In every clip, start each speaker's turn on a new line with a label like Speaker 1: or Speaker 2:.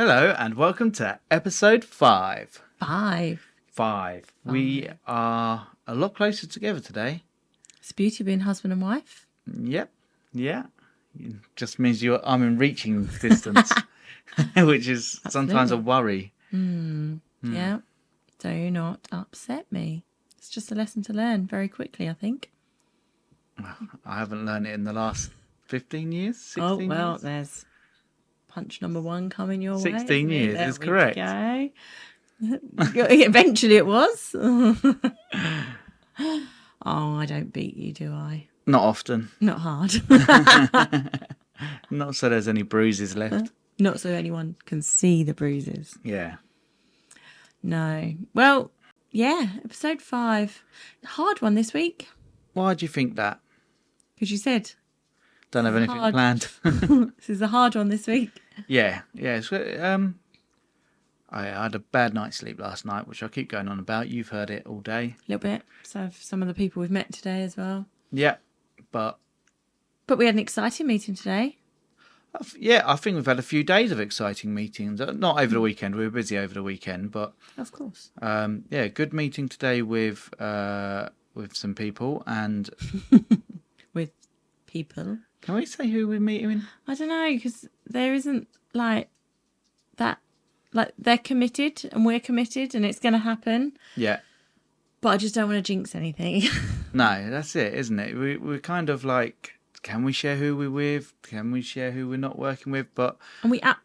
Speaker 1: Hello and welcome to episode 5.
Speaker 2: Five.
Speaker 1: We are a lot closer together today.
Speaker 2: It's beauty being husband and wife.
Speaker 1: Yep. Yeah. It just means I'm in reaching distance, which is sometimes a worry.
Speaker 2: Yeah. Do not upset me. It's just a lesson to learn very quickly, I think.
Speaker 1: I haven't learned it in the last 15 years, 16 years.
Speaker 2: There's punch number 1 coming your way.
Speaker 1: 16 years is correct.
Speaker 2: Go. Eventually it was. I don't beat you, do I?
Speaker 1: Not often.
Speaker 2: Not hard.
Speaker 1: Not so there's any bruises left.
Speaker 2: Not so anyone can see the bruises.
Speaker 1: Yeah.
Speaker 2: No. Well, yeah, episode 5. Hard one this week.
Speaker 1: Why do you think that?
Speaker 2: Because you said...
Speaker 1: Don't have anything planned.
Speaker 2: This is a hard one this week.
Speaker 1: Yeah. I had a bad night's sleep last night, which I keep going on about. You've heard it all day.
Speaker 2: A little bit. So have some of the people we've met today as well.
Speaker 1: Yeah, but
Speaker 2: we had an exciting meeting today.
Speaker 1: Yeah, I think we've had a few days of exciting meetings. Not over the weekend. We were busy over the weekend, but
Speaker 2: of course.
Speaker 1: Yeah, good meeting today with some people and
Speaker 2: with people.
Speaker 1: Can we say who we're meeting?
Speaker 2: I don't know, because there isn't like that. Like, they're committed and we're committed and it's going to happen.
Speaker 1: Yeah.
Speaker 2: But I just don't want to jinx anything.
Speaker 1: No, that's it, isn't it? We're kind of like, can we share who we're with? Can we share who we're not working with? But
Speaker 2: and I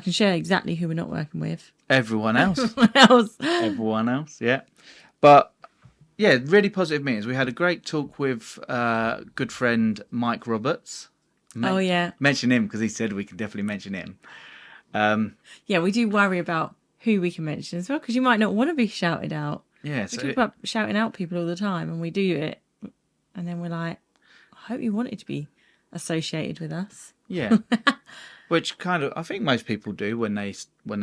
Speaker 2: can share exactly who we're not working with.
Speaker 1: Everyone else. Everyone else, yeah. But yeah, really positive meetings. We had a great talk with good friend Mike Roberts.
Speaker 2: Mention
Speaker 1: him because he said we could definitely mention him.
Speaker 2: Yeah, we do worry about who we can mention as well, because you might not want to be shouted out.
Speaker 1: Yeah,
Speaker 2: we talk about shouting out people all the time, and we do it, and then we're like, I hope you wanted to be associated with us.
Speaker 1: Yeah, which kind of I think most people do when they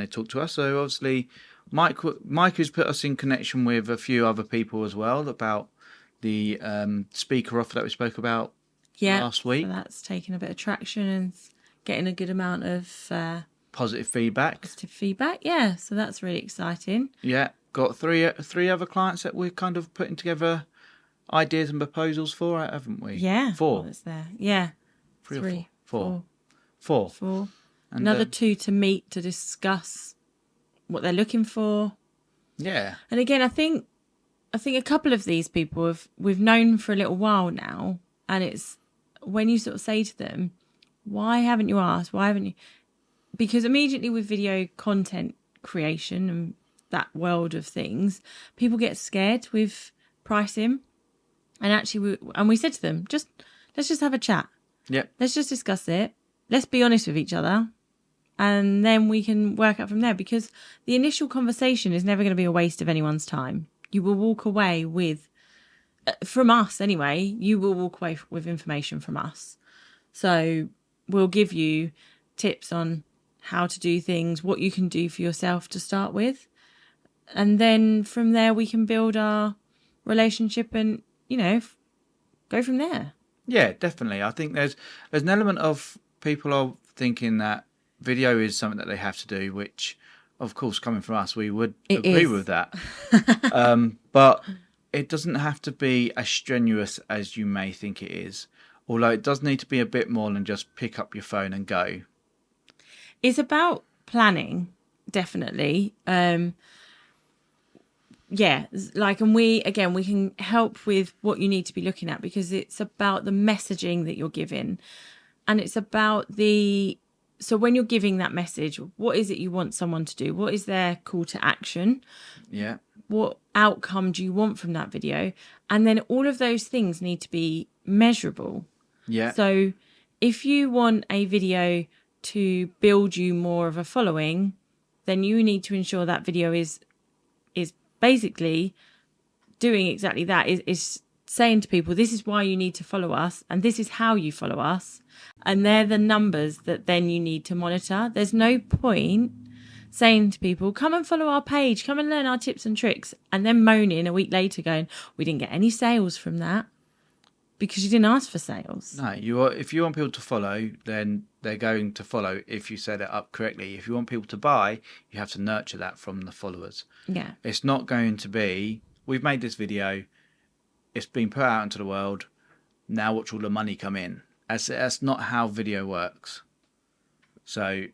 Speaker 1: talk to us. So obviously, Mike has put us in connection with a few other people as well about the speaker offer that we spoke about last week.
Speaker 2: So that's taken a bit of traction and getting a good amount of
Speaker 1: positive feedback,
Speaker 2: yeah, so that's really exciting.
Speaker 1: Yeah, got three other clients that we're kind of putting together ideas and proposals for, haven't we?
Speaker 2: Yeah.
Speaker 1: 4.
Speaker 2: What's there? Yeah.
Speaker 1: 3 or 4?
Speaker 2: 4. And another 2 to meet to discuss what they're looking for.
Speaker 1: Yeah.
Speaker 2: And again, I think a couple of these people we've known for a little while now, and it's when you sort of say to them, why haven't you asked? Why haven't you? Because immediately with video content creation and that world of things, people get scared with pricing. And actually, we said to them, let's just have a chat.
Speaker 1: Yeah.
Speaker 2: Let's just discuss it. Let's be honest with each other. And then we can work out from there, because the initial conversation is never going to be a waste of anyone's time. You will walk away with, from us anyway, you will walk away with information from us. So we'll give you tips on how to do things, what you can do for yourself to start with. And then from there, we can build our relationship and, go from there.
Speaker 1: Yeah, definitely. I think there's an element of people are thinking that video is something that they have to do, which, of course, coming from us, we would agree with that. But it doesn't have to be as strenuous as you may think it is. Although it does need to be a bit more than just pick up your phone and go.
Speaker 2: It's about planning, definitely. And we can help with what you need to be looking at, because it's about the messaging that you're giving. And it's about so when you're giving that message, what is it you want someone to do? What is their call to action?
Speaker 1: Yeah.
Speaker 2: What outcome do you want from that video? And then all of those things need to be measurable.
Speaker 1: Yeah.
Speaker 2: So if you want a video to build you more of a following, then you need to ensure that video is basically doing exactly that, is saying to people, this is why you need to follow us and this is how you follow us. And they're the numbers that then you need to monitor. There's no point saying to people, come and follow our page, come and learn our tips and tricks, and then moaning a week later going, we didn't get any sales from that. because you didn't ask for sales.
Speaker 1: No, if you want people to follow, then they're going to follow if you set it up correctly. If you want people to buy, you have to nurture that from the followers.
Speaker 2: Yeah.
Speaker 1: It's not going to be, we've made this video, it's been put out into the world, now watch all the money come in. That's not how video works. So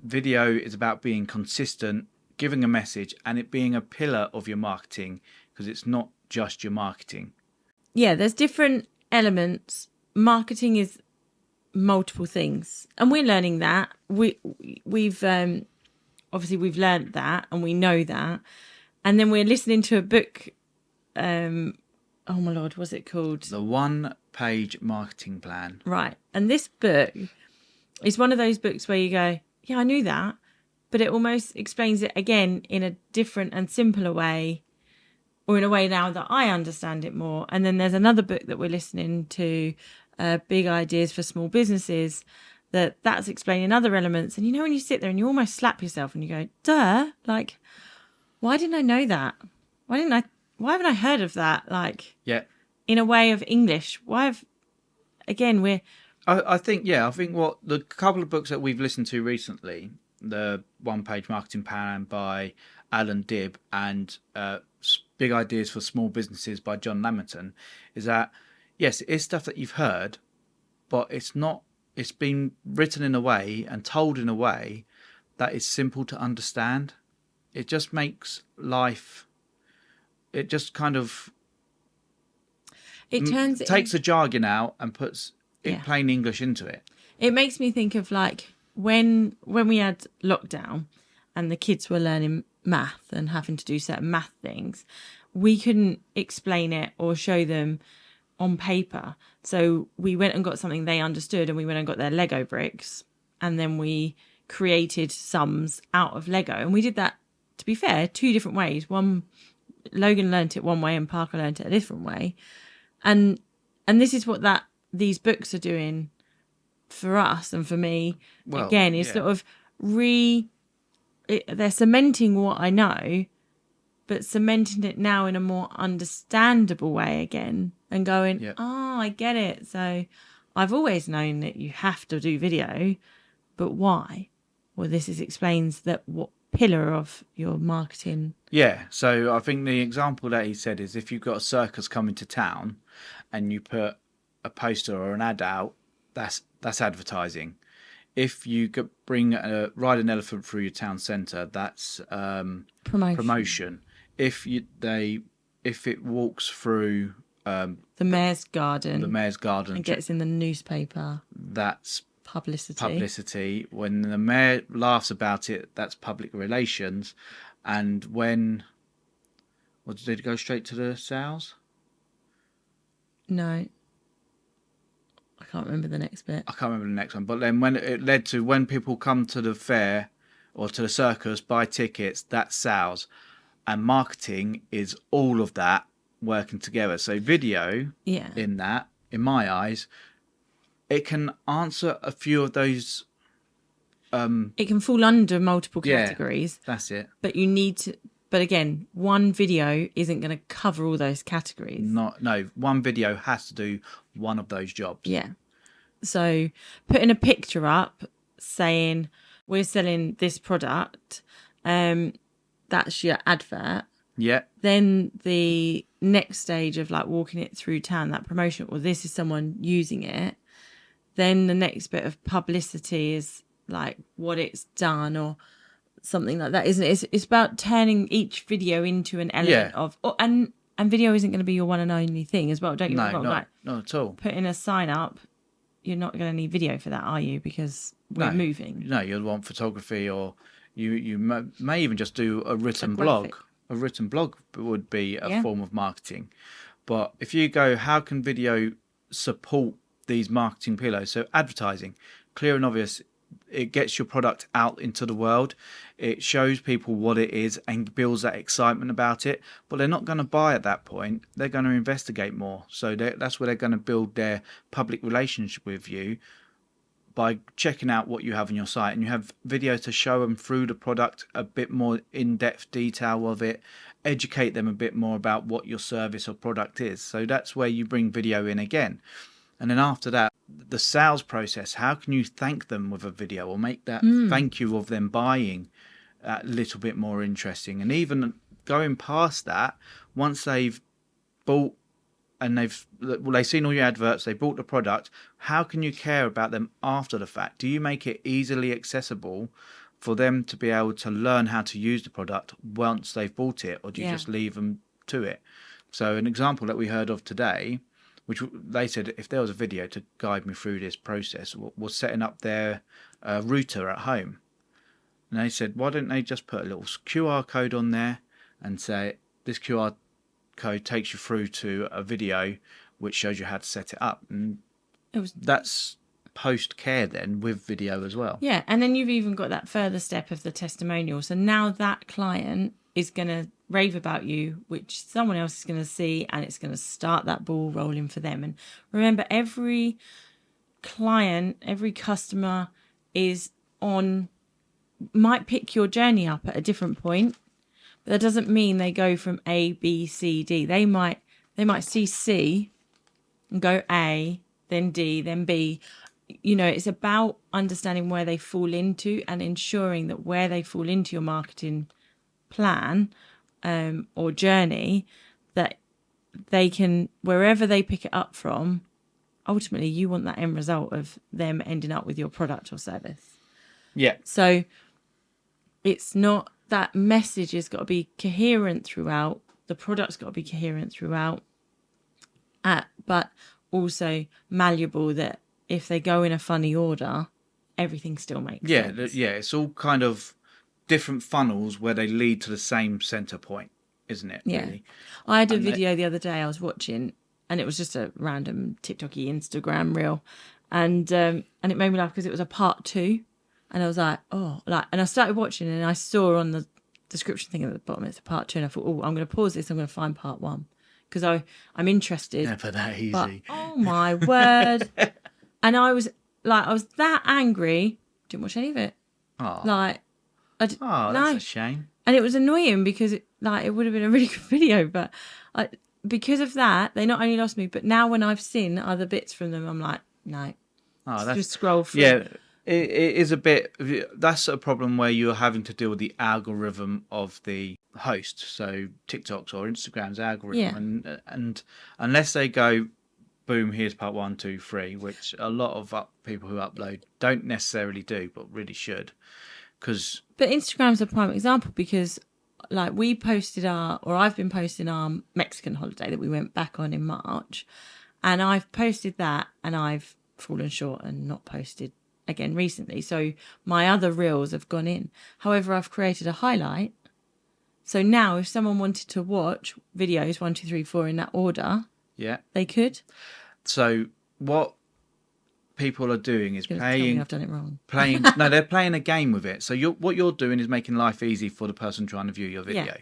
Speaker 1: video is about being consistent, giving a message, and it being a pillar of your marketing, because it's not just your marketing.
Speaker 2: Yeah, there's different elements. Marketing is multiple things, and we're learning that. We've obviously we've learned that, and we know that. And then we're listening to a book. Oh my Lord, what's it called?
Speaker 1: The 1-page marketing plan.
Speaker 2: Right, and this book is one of those books where you go, yeah, I knew that, but it almost explains it again in a different and simpler way, or in a way now that I understand it more. And then there's another book that we're listening to, Big Ideas for Small Businesses, that's explaining other elements. And you know, when you sit there and you almost slap yourself and you go, duh, like, why didn't I know that? Why haven't I heard of that? Like,
Speaker 1: yeah,
Speaker 2: in a way of English. I
Speaker 1: think what the couple of books that we've listened to recently, the 1-page marketing plan by Alan Dibb and Big Ideas for Small Businesses by John Lamington, is that, yes, it is stuff that you've heard, but it's been written in a way and told in a way that is simple to understand. It just makes life, it just kind of takes the jargon out and puts plain English into it.
Speaker 2: It makes me think of like when we had lockdown and the kids were learning math and having to do certain math things, we couldn't explain it or show them on paper. So we went and got something they understood, and we went and got their Lego bricks, and then we created sums out of Lego. And we did that, to be fair, 2 different ways. Logan learnt it one way and Parker learnt it a different way. And this is what these books are doing for us and for me. Well, again, is sort of they're cementing what I know, but cementing it now in a more understandable way again, and going, oh, I get it. So I've always known that you have to do video, but why? Well, this explains that what pillar of your marketing.
Speaker 1: Yeah, so I think the example that he said is if you've got a circus coming to town and you put a poster or an ad out, that's advertising. If you could ride an elephant through your town centre, that's promotion. If it walks through
Speaker 2: the mayor's garden, and gets in the newspaper,
Speaker 1: that's
Speaker 2: publicity.
Speaker 1: When the mayor laughs about it, that's public relations. And when did it go straight to the sales?
Speaker 2: No. I can't remember the next bit.
Speaker 1: I can't remember the next one. But then when it led to when people come to the fair or to the circus, buy tickets, that's sales. And marketing is all of that working together. So video, in my eyes, it can answer a few of those.
Speaker 2: It can fall under multiple categories.
Speaker 1: That's it.
Speaker 2: But you need to. But again, one video isn't going to cover all those categories.
Speaker 1: No, one video has to do one of those jobs.
Speaker 2: Yeah. So putting a picture up saying we're selling this product, that's your advert.
Speaker 1: Yeah.
Speaker 2: Then the next stage of like walking it through town, that promotion, well, this is someone using it. Then the next bit of publicity is like what it's done or something like that, isn't it? It's about turning each video into an element of, and video isn't going to be your one and only thing as well. Don't get me wrong.
Speaker 1: Not at all.
Speaker 2: Putting a sign up, you're not going to need video for that, are you? Because we're moving.
Speaker 1: No, you'll want photography, or you may even just do a written blog. A written blog would be a form of marketing. But if you go, how can video support these marketing pillars? So advertising, clear and obvious. It gets your product out into the world. It shows people what it is and builds that excitement about it. But they're not going to buy at that point. They're going to investigate more. So that's where they're going to build their public relationship with you by checking out what you have on your site, and you have videos to show them through the product, a bit more in-depth detail of it, educate them a bit more about what your service or product is. So that's where you bring video in again. And then after that, the sales process, how can you thank them with a video or make that thank you of them buying a little bit more interesting? And even going past that, once they've bought and they've seen all your adverts, they bought the product, how can you care about them after the fact? Do you make it easily accessible for them to be able to learn how to use the product once they've bought it, or do you just leave them to it? So an example that we heard of today, which they said if there was a video to guide me through this process, was setting up their router at home. And they said, why don't they just put a little QR code on there and say, this QR code takes you through to a video which shows you how to set it up. And that's post-care then with video as well.
Speaker 2: Yeah, and then you've even got that further step of the testimonial. So now that client is going to rave about you, which someone else is going to see, and it's going to start that ball rolling for them. And remember, every client, every customer might pick your journey up at a different point, but that doesn't mean they go from A, B, C, D. They might see C and go A, then D, then B. You know, it's about understanding where they fall into and ensuring that where they fall into your marketing plan or journey, that they can, wherever they pick it up from, ultimately you want that end result of them ending up with your product or service.
Speaker 1: Yeah.
Speaker 2: So it's not, that message has got to be coherent throughout, the product's got to be coherent throughout, but also malleable, that if they go in a funny order, everything still makes sense.
Speaker 1: Yeah, it's all kind of different funnels where they lead to the same center point, isn't it?
Speaker 2: Yeah.
Speaker 1: Really?
Speaker 2: I had a video the other day I was watching, and it was just a random TikTok-y Instagram reel, and it made me laugh because it was a part 2, and I was like, and I started watching, and I saw on the description thing at the bottom it's a part 2, and I thought, I'm going to pause this, I'm going to find part 1 because I'm interested.
Speaker 1: Never that easy.
Speaker 2: But, oh my word! And I was that angry. Didn't watch any of it.
Speaker 1: Oh,
Speaker 2: that's
Speaker 1: a shame.
Speaker 2: And it was annoying because it would have been a really good video, but because of that, they not only lost me, but now when I've seen other bits from them, I'm like, no. Just scroll through.
Speaker 1: Yeah, it is a bit. That's a problem where you're having to deal with the algorithm of the host, so TikTok's or Instagram's algorithm, and unless they go, boom, here's part 1, 2, 3, which a lot of people who upload don't necessarily do, but really should.
Speaker 2: But Instagram's a prime example because, like, I've been posting our Mexican holiday that we went back on in March, and I've posted that, and I've fallen short and not posted again recently. So my other reels have gone in. However, I've created a highlight. So now if someone wanted to watch videos 1, 2, 3, 4 in that order, they could.
Speaker 1: So what people are doing is playing.
Speaker 2: I've done it wrong.
Speaker 1: No, they're playing a game with it. So what you're doing is making life easy for the person trying to view your video. Yeah.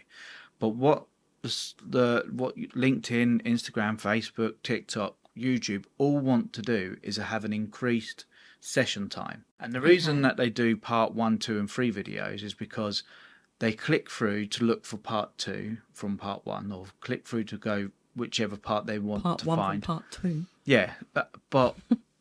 Speaker 1: But what LinkedIn, Instagram, Facebook, TikTok, YouTube all want to do is have an increased session time. And the reason that they do part 1, 2, and 3 videos is because they click through to look for part 2 from part 1, or click through to go whichever part they want to find.
Speaker 2: Part 1 from part 2.
Speaker 1: Yeah, but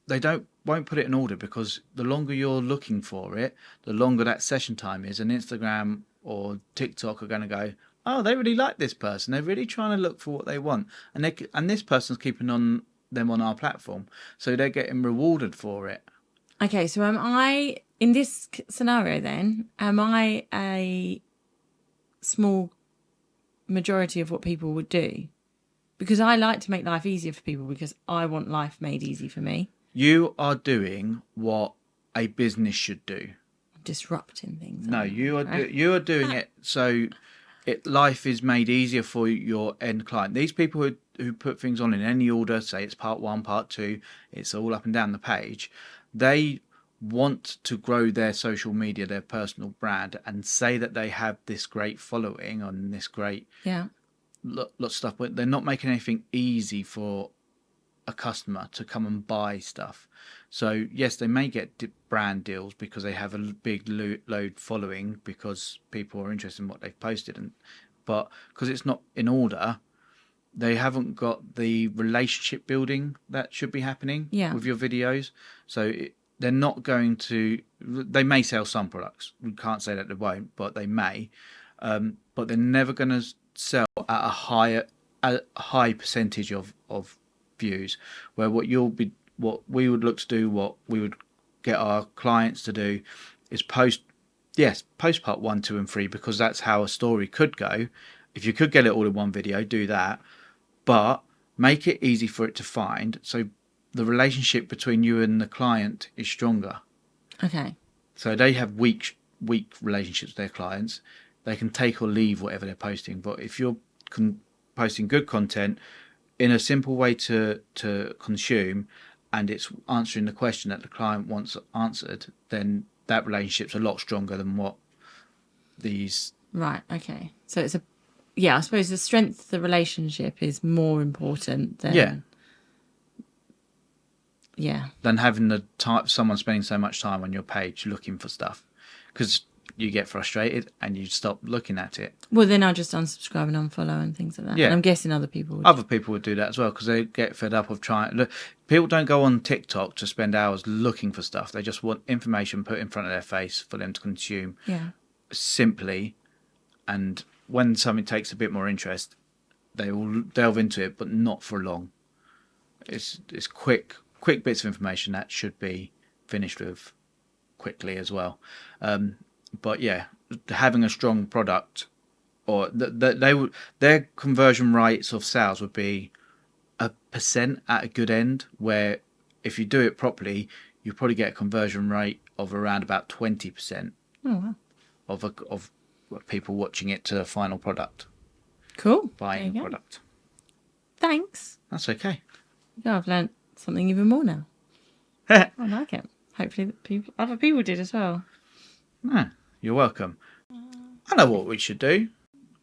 Speaker 1: they won't put it in order, because the longer you're looking for it, the longer that session time is, and Instagram or TikTok are going to go, oh, they really like this person. They're really trying to look for what they want, and this person's keeping on them on our platform, so they're getting rewarded for it.
Speaker 2: Okay, so am I, in this scenario then, am I a small majority of what people would do? Because I like to make life easier for people, because I want life made easy for me.
Speaker 1: You are doing what a business should do.
Speaker 2: Disrupting things.
Speaker 1: No, you are doing it so life is made easier for your end client. These people who put things on in any order, say it's part 1, part 2, it's all up and down the page. They want to grow their social media, their personal brand, and say that they have this great following on this great lot of stuff, but they're not making anything easy for a customer to come and buy stuff. So yes, they may get brand deals because they have a big load following because people are interested in what they've posted, but because it's not in order, they haven't got the relationship building that should be happening with your videos. So they're not going to. They may sell some products. We can't say that they won't, but they may. But they're never going to sell at a high percentage of views. Where what we would look to do, what we would get our clients to do, is post part 1, 2, and 3, because that's how a story could go. If you could get it all in one video, do that. But make it easy for it to find, so the relationship between you and the client is stronger.
Speaker 2: Okay.
Speaker 1: So they have weak relationships with their clients. They can take or leave whatever they're posting. But if you're posting good content in a simple way to consume, and it's answering the question that the client wants answered, then that relationship's a lot stronger than what these...
Speaker 2: Right, okay. So it's I suppose the strength of the relationship is more important than... than having someone spending so much time on your page looking for stuff, because you get frustrated and you stop looking at it. Well, then I'll just unsubscribe and unfollow and things like that.
Speaker 1: Yeah.
Speaker 2: And I'm guessing other people
Speaker 1: would do that as well, because they get fed up of trying. Look, people don't go on TikTok to spend hours looking for stuff. They just want information put in front of their face for them to consume simply. And when something takes a bit more interest, they will delve into it, but not for long. It's quick bits of information that should be finished with quickly as well. But yeah, having a strong product, or their conversion rates of sales would be 1% at a good end, where if you do it properly, you probably get a conversion rate of around about 20%.
Speaker 2: Oh, wow.
Speaker 1: of people watching it to the final product.
Speaker 2: Cool.
Speaker 1: Buying the product.
Speaker 2: Thanks.
Speaker 1: That's okay.
Speaker 2: Yeah, I've learnt something even more now. I like it. Hopefully other people did as well.
Speaker 1: You're welcome. I know what we should do.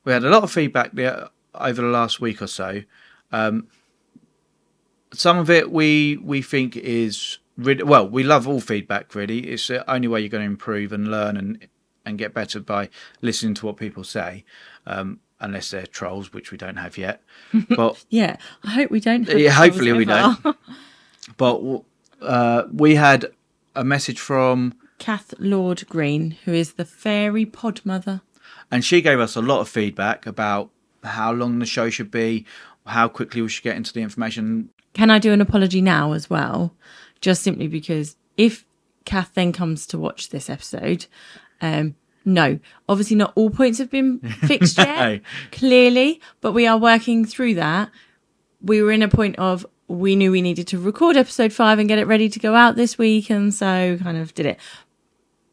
Speaker 1: We had a lot of feedback there over the last week or so. Some of it we think is really, well, we love all feedback really. It's the only way you're going to improve and learn and get better, by listening to what people say, unless they're trolls, which we don't have yet. But
Speaker 2: I hope we don't have
Speaker 1: hopefully
Speaker 2: ever.
Speaker 1: we don't. But we had a message from
Speaker 2: Kath Lord Green, who is the fairy Podmother.
Speaker 1: And she gave us a lot of feedback about how long the show should be, how quickly we should get into the information.
Speaker 2: Can I do an apology now as well? Just simply because if Kath then comes to watch this episode, no, obviously not all points have been fixed yet, clearly, but we are working through that. We were in a point of, we knew we needed to record episode 5 and get it ready to go out this week, and so kind of did it.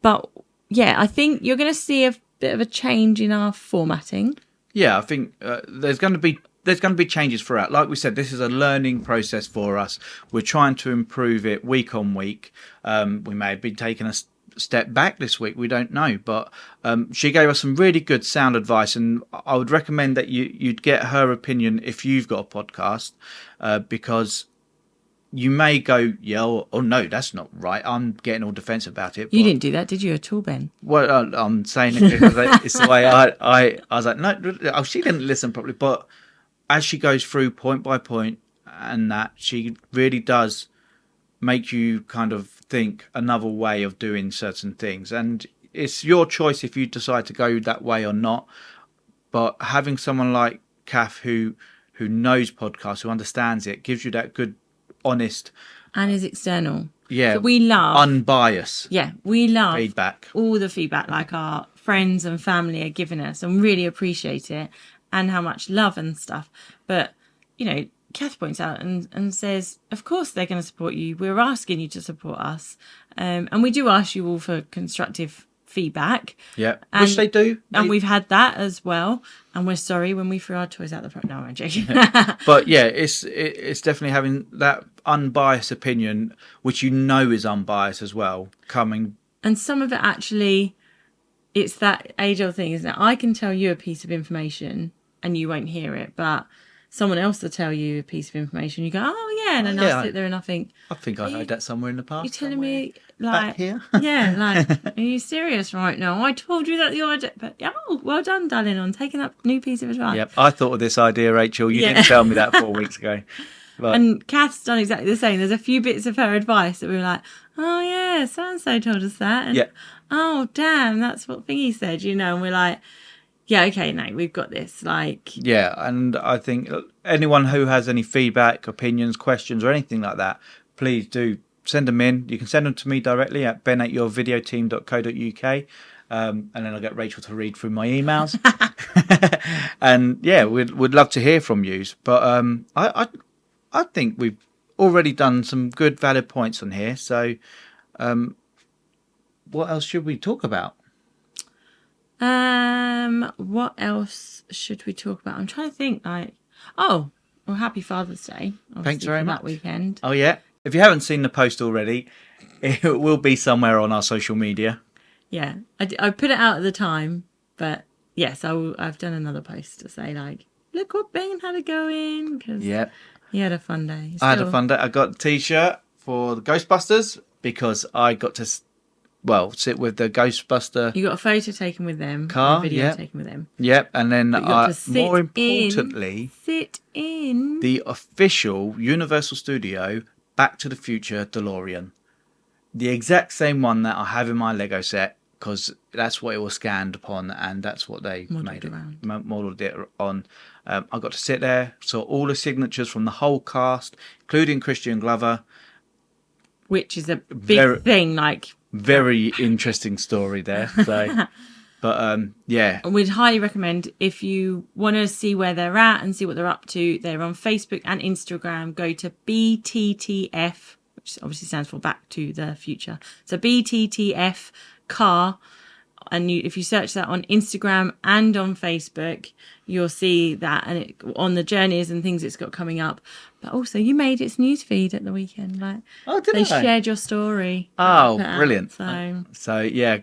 Speaker 2: But yeah, I think you're going to see a bit of a change in our formatting. Yeah,
Speaker 1: I think there's going to be changes throughout. Like we said, this is a learning process for us. We're trying to improve it week on week. We may have been taking a step back this week, we don't know, but she gave us some really good sound advice, and I would recommend that you'd get her opinion if you've got a podcast, because you may go, oh no, that's not right, I'm getting all defensive about it.
Speaker 2: You didn't do that, did you, at all, Ben?
Speaker 1: Well, I'm saying it because it's the way I was like, no, she didn't listen properly. But as she goes through point by point, and that, she really does make you kind of think another way of doing certain things, and it's your choice if you decide to go that way or not. But having someone like Kath who knows podcasts, who understands it, gives you that good, honest,
Speaker 2: and is external.
Speaker 1: Yeah,
Speaker 2: so we love
Speaker 1: unbiased.
Speaker 2: Yeah, we love
Speaker 1: feedback.
Speaker 2: All the feedback like our friends and family are giving us, and really appreciate it, and how much love and stuff. But Kath points out and says, of course they're going to support you. We're asking you to support us. And we do ask you all for constructive feedback.
Speaker 1: Yeah, which they do.
Speaker 2: And we've had that as well. And we're sorry when we threw our toys out the front. No, I'm joking.
Speaker 1: But yeah, it's definitely having that unbiased opinion, which is unbiased as well, coming.
Speaker 2: And some of it actually, it's that age-old thing, isn't it? I can tell you a piece of information and you won't hear it, but someone else will tell you a piece of information. You go, oh yeah, and then I'll sit there and I think
Speaker 1: I heard that somewhere in the past.
Speaker 2: You're telling me,
Speaker 1: back here?
Speaker 2: Yeah, like, are you serious right now? I told you that the other day. But oh, well done, darling, on taking that new piece of advice.
Speaker 1: Yep, I thought of this idea, Rachel. You didn't tell me that 4 weeks ago. But...
Speaker 2: And Kath's done exactly the same. There's a few bits of her advice that we were like, oh yeah, so and so told us that, and oh damn, that's what Thingy said, and we're like, yeah, okay, no, we've got this. Like,
Speaker 1: yeah, and I think anyone who has any feedback, opinions, questions, or anything like that, please do send them in. You can send them to me directly at ben@yourvideoteam.co.uk. And then I'll get Rachel to read through my emails. And yeah, we'd love to hear from you. But I think we've already done some good, valid points on here. So what else should we talk about?
Speaker 2: What else should we talk about? I'm trying to think. Well, happy Father's Day.
Speaker 1: Thanks very much.
Speaker 2: That weekend.
Speaker 1: Oh yeah. If you haven't seen the post already, it will be somewhere on our social media.
Speaker 2: Yeah, I put it out at the time, but yes, I've done another post to say like, look what Ben had it going, because he had a fun day.
Speaker 1: I had a fun day. I got a T-shirt for the Ghostbusters because I got to sit with the Ghostbuster.
Speaker 2: You got a photo taken with them,
Speaker 1: car,
Speaker 2: a video taken with them.
Speaker 1: Yep, and then more importantly,
Speaker 2: sit in
Speaker 1: the official Universal Studio Back to the Future DeLorean. The exact same one that I have in my Lego set, because that's what it was scanned upon, and that's what they modelled it on. I got to sit there, saw all the signatures from the whole cast, including Christian Glover.
Speaker 2: Which is a big thing, like...
Speaker 1: Very interesting story there. So, but yeah.
Speaker 2: And we'd highly recommend, if you want to see where they're at and see what they're up to, they're on Facebook and Instagram. Go to BTTF, which obviously stands for Back to the Future. So BTTF car. And if you search that on Instagram and on Facebook, you'll see that, and on the journeys and things it's got coming up. But also, you made its newsfeed at the weekend. Like, they shared your story.
Speaker 1: Oh, brilliant!
Speaker 2: So
Speaker 1: yeah,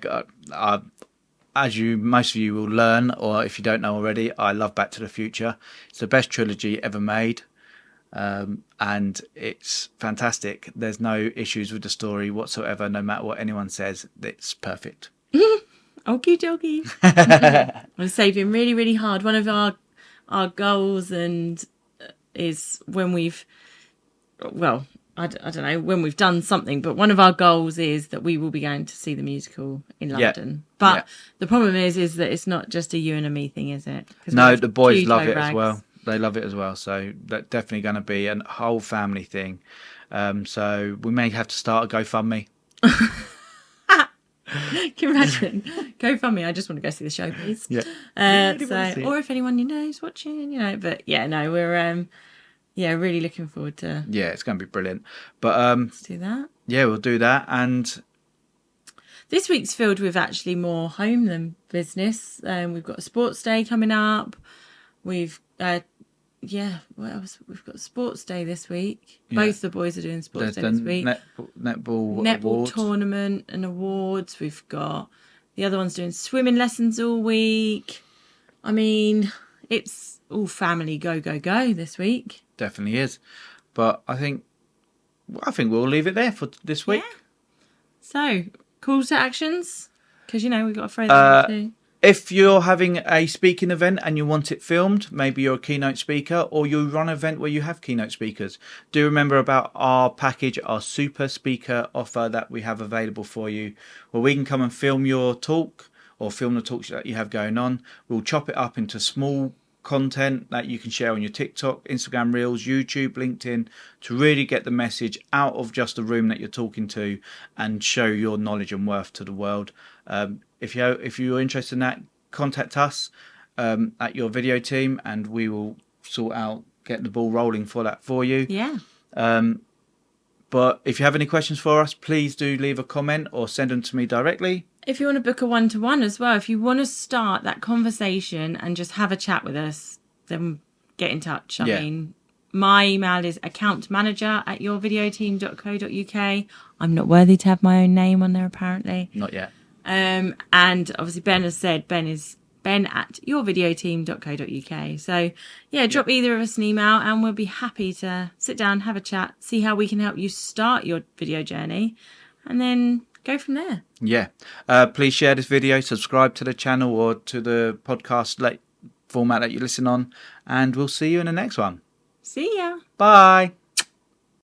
Speaker 1: as most of you will learn, or if you don't know already, I love Back to the Future. It's the best trilogy ever made, and it's fantastic. There's no issues with the story whatsoever. No matter what anyone says, it's perfect.
Speaker 2: Okie dokie. I'm saving really, really hard. One of our goals is when we've, I don't know, when we've done something, but one of our goals is that we will be going to see the musical in London. But the problem is that it's not just a you and a me thing, is it?
Speaker 1: No, the boys love it as well. They love it as well. So that's definitely going to be a whole family thing. So we may have to start a GoFundMe.
Speaker 2: Can you imagine? GoFundMe, I just want to go see the show, please.
Speaker 1: Yeah.
Speaker 2: Or if anyone you know is watching, But yeah, no, we're really looking forward to.
Speaker 1: Yeah, it's going to be brilliant. But
Speaker 2: let's do that.
Speaker 1: Yeah, we'll do that. And
Speaker 2: this week's filled with actually more home than business. We've got a sports day coming up. We've what else? We've got sports day this week. Yeah. Both the boys are doing sports day this week. Netball tournament and awards. We've got the other one's doing swimming lessons all week. I mean, it's all family go this week.
Speaker 1: Definitely is. But I think we'll leave it there for this week.
Speaker 2: Yeah. So, calls to actions, because we've got to throw that too.
Speaker 1: If you're having a speaking event and you want it filmed, maybe you're a keynote speaker, or you run an event where you have keynote speakers, do remember about our package, our super speaker offer that we have available for you, where we can come and film your talk or film the talks that you have going on. We'll chop it up into small content that you can share on your TikTok, Instagram Reels, YouTube, LinkedIn, to really get the message out of just the room that you're talking to and show your knowledge and worth to the world. If you're interested in that, contact us at your video team, and we will sort out getting the ball rolling for that for you.
Speaker 2: Yeah.
Speaker 1: But if you have any questions for us, please do leave a comment or send them to me directly.
Speaker 2: If you want to book a one-to-one as well, if you want to start that conversation and just have a chat with us, then get in touch. I mean, my email is accountmanager@yourvideoteam.co.uk. I'm not worthy to have my own name on there, apparently.
Speaker 1: Not yet.
Speaker 2: And obviously Ben has said Ben is ben@yourvideoteam.co.uk. So, yeah, drop either of us an email and we'll be happy to sit down, have a chat, see how we can help you start your video journey and then go from there.
Speaker 1: Yeah. Please share this video, subscribe to the channel or to the podcast format that you listen on, and we'll see you in the next one.
Speaker 2: See ya.
Speaker 1: Bye.